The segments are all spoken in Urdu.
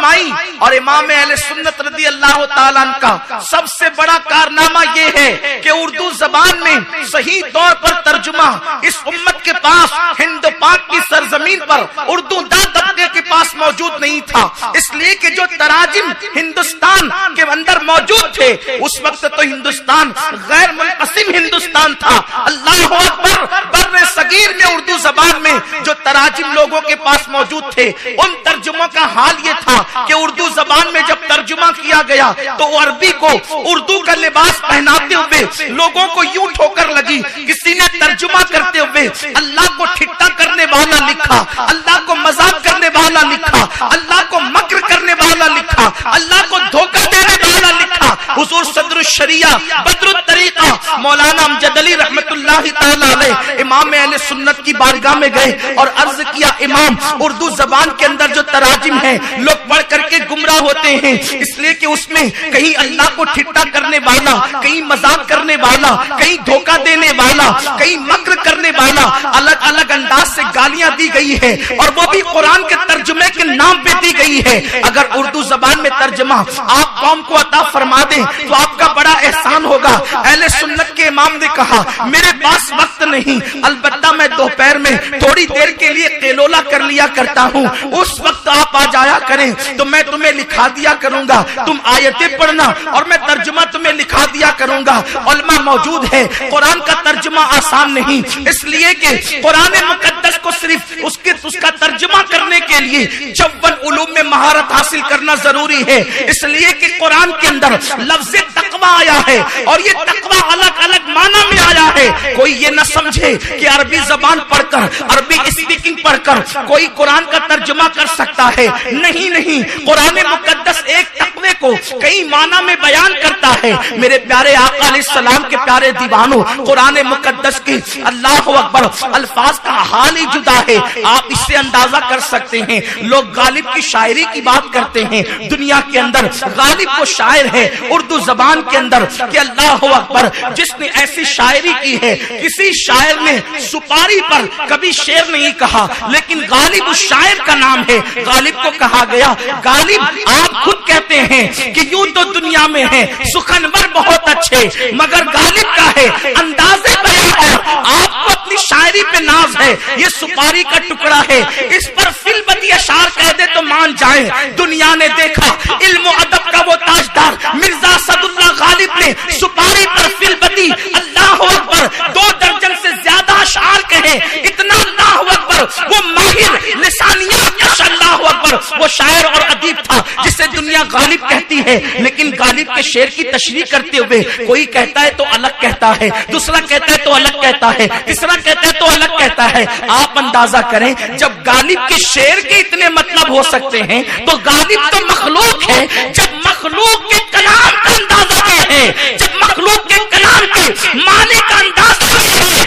فرمائی. اور امام اہل سنت رضی اللہ تعالیٰ عنہ کا سب سے بڑا کارنامہ یہ ہے کہ اردو زبان میں صحیح طور پر ترجمہ اس امت کے پاس ہند پاک کی سرزمین پر اردو داں طبقے کے پاس موجود نہیں تھا. اس لیے کہ جو تراجم ہندوستان کے اندر موجود تھے اس وقت تو ہندوستان غیر منقسم ہندوستان تھا. اللہ اکبر. بر صغیر میں اردو زبان میں جو تراجم لوگوں کے پاس موجود تھے ان ترجموں کا حال یہ تھا کہ اردو زبان میں جب ترجمہ کیا گیا تو عربی کو اردو کا لباس پہناتے ہوئے لوگوں کو یوں ٹھوکر لگی. کسی نے ترجمہ کرتے ہوئے اللہ کو ٹھٹا کرنے والا لکھا, اللہ کو مذاق کرنے والا لکھا, اللہ کو مکر کرنے والا لکھا, اللہ کو دھوکہ دینے والا لکھا. حضور صدر الشریعہ بدر الطریقہ مولانا امجد علی رحمت اللہ تعالی علیہ امام اہل سنت کی بارگاہ میں گئے اور عرض کیا, امام اردو زبان کے اندر جو تراجم ہیں لوگ پڑھ کر کے گمراہ ہوتے ہیں اس لیے کہ اس میں کہیں اللہ کو ٹھٹا کرنے والا, کہیں مذاق کرنے والا, کہیں دھوکہ دینے والا, کہیں مکر کرنے والا, الگ الگ انداز سے گالیاں دی گئی ہے اور وہ بھی قرآن کے ترجمے کے نام پہ دی گئی ہے. اگر اردو زبان میں ترجمہ آپ قوم کو عطا فرما دیں تو آپ کا بڑا احسان ہوگا. اہل سنت کے امام نے کہا میرے پاس وقت نہیں, البتہ میں دوپہر میں تھوڑی دیر کے لیے قیلولہ کر لیا کرتا ہوں, اس وقت آپ آ جایا کریں تو میں تمہیں لکھا دیا کروں گا, تم آیتیں پڑھنا اور میں ترجمہ تمہیں لکھا دیا کروں گا. علماء موجود ہے. قرآن کا ترجمہ آسان نہیں, اس لیے کہ قرآن مقدس کو صرف اس کا ترجمہ کرنے کے لیے 54 علوم میں مہارت حاصل کرنا ضروری ہے. اس لیے کہ قرآن کے اندر لفظ تقویٰ آیا ہے اور یہ تقویٰ الگ الگ معنی میں آیا ہے. کوئی یہ نہ سمجھے کہ عربی زبان پڑھ کر, عربی اسپیکنگ پڑھ کر کوئی قرآن کا ترجمہ کر سکتا ہے. نہیں نہیں, قرآن مقدس ایک تقوی کو کئی معنی میں بیان کرتا ہے. میرے پیارے آقا علیہ السلام کے پیارے دیوانوں, قرآن مقدس کی اللہ اکبر الفاظ کا حال ہی جدا ہے. آپ اس سے اندازہ کر سکتے ہیں. لوگ غالب کی شاعری کی بات کرتے ہیں, دنیا کے اندر غالب وہ شاعر ہے اردو زبان کے اندر کہ اللہ اکبر جس نے ایسی شاعری کی ہے, کسی شاعر نے سپاری پر کبھی شعر نہیں کہا, لیکن غالب اس شاعر کا نام ہے. غالب کو کہا گیا, غالب آپ خود کہتے ہیں کہ یوں تو دنیا میں ہے سخنور بہت اچھے, مگر غالب کا ہے انداز بیان ہے, آپ کو اپنی شاعری پہ ناز ہے, یہ سپاری کا ٹکڑا ہے, اس پر فل بدی اشعار کہہ دے تو مان جائیں. دنیا نے دیکھا علم و ادب کا وہ تاجدار مرزا اسد اللہ غالب نے سپاری پر فل بدی اللہ اکبر 2 درجن سے زیادہ اشعار کہے. اتنا اللہ اکبر وہ ماہر لسانیات کا اللہ اکبر وہ شاعر اور ادیب تھا جسے دنیا غالب کہتی ہے. لیکن غالب کے شعر کی تشریح کرتے ہوئے کوئی کہتا ہے تو الگ کہتا ہے, دوسرا کہتا ہے تو الگ کہتا ہے, تیسرا کہتا ہے تو الگ کہتا ہے. آپ اندازہ کریں جب غالب کے شعر کے اتنے مطلب ہو سکتے ہیں تو غالب تو مخلوق ہے. جب مخلوق کے کلام کا اندازہ کیا ہے, جب مخلوق کے کلام کے معنی کا اندازہ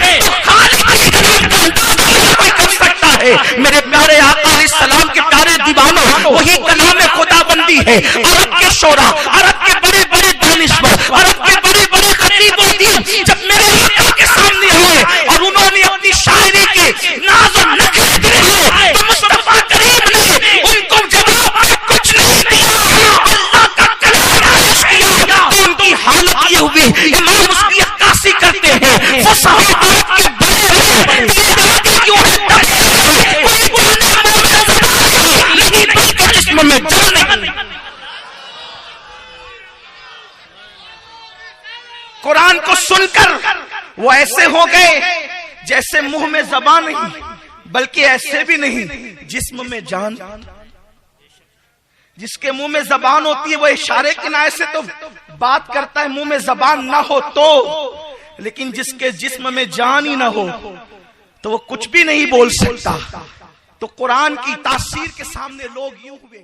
ہے تو خالق کے کلام کا اندازہ کوئی کر سکتا ہے. میرے پیارے آقا علیہ السلام کے پیارے دیوانوں, وہی کلام خدا بندی ہے. عرب کے شعراء, عرب کے بڑے بڑے دانشور, عرب کے بڑے بڑے خطیب و دین جب میرے آقا کے سامنے ہوئے اور انہوں نے اپنی شاعری کے ناز و نخرے دکھائے تو مصطفیٰ کریم نے ان کو جواب کچھ نہیں دیا. اللہ کا کلام پیش کیا تو ان کی حالت یہ ہوئی. امام اس کی عکاسی کرتے ہیں, وہ صحابہ کے بڑے کیوں ہے جسم میں جانے. قرآن کو سن کر وہ ایسے ہو گئے جیسے منہ میں زبان نہیں, بلکہ ایسے بھی نہیں جسم میں جان. جس کے منہ میں زبان ہوتی ہے وہ اشارے کنائے سے تو بات کرتا ہے, منہ میں زبان نہ ہو تو, لیکن جس کے جسم میں جان ہی نہ ہو تو وہ کچھ بھی نہیں بول سکتا. تو قرآن کی تاثیر کے سامنے لوگ یوں ہوئے.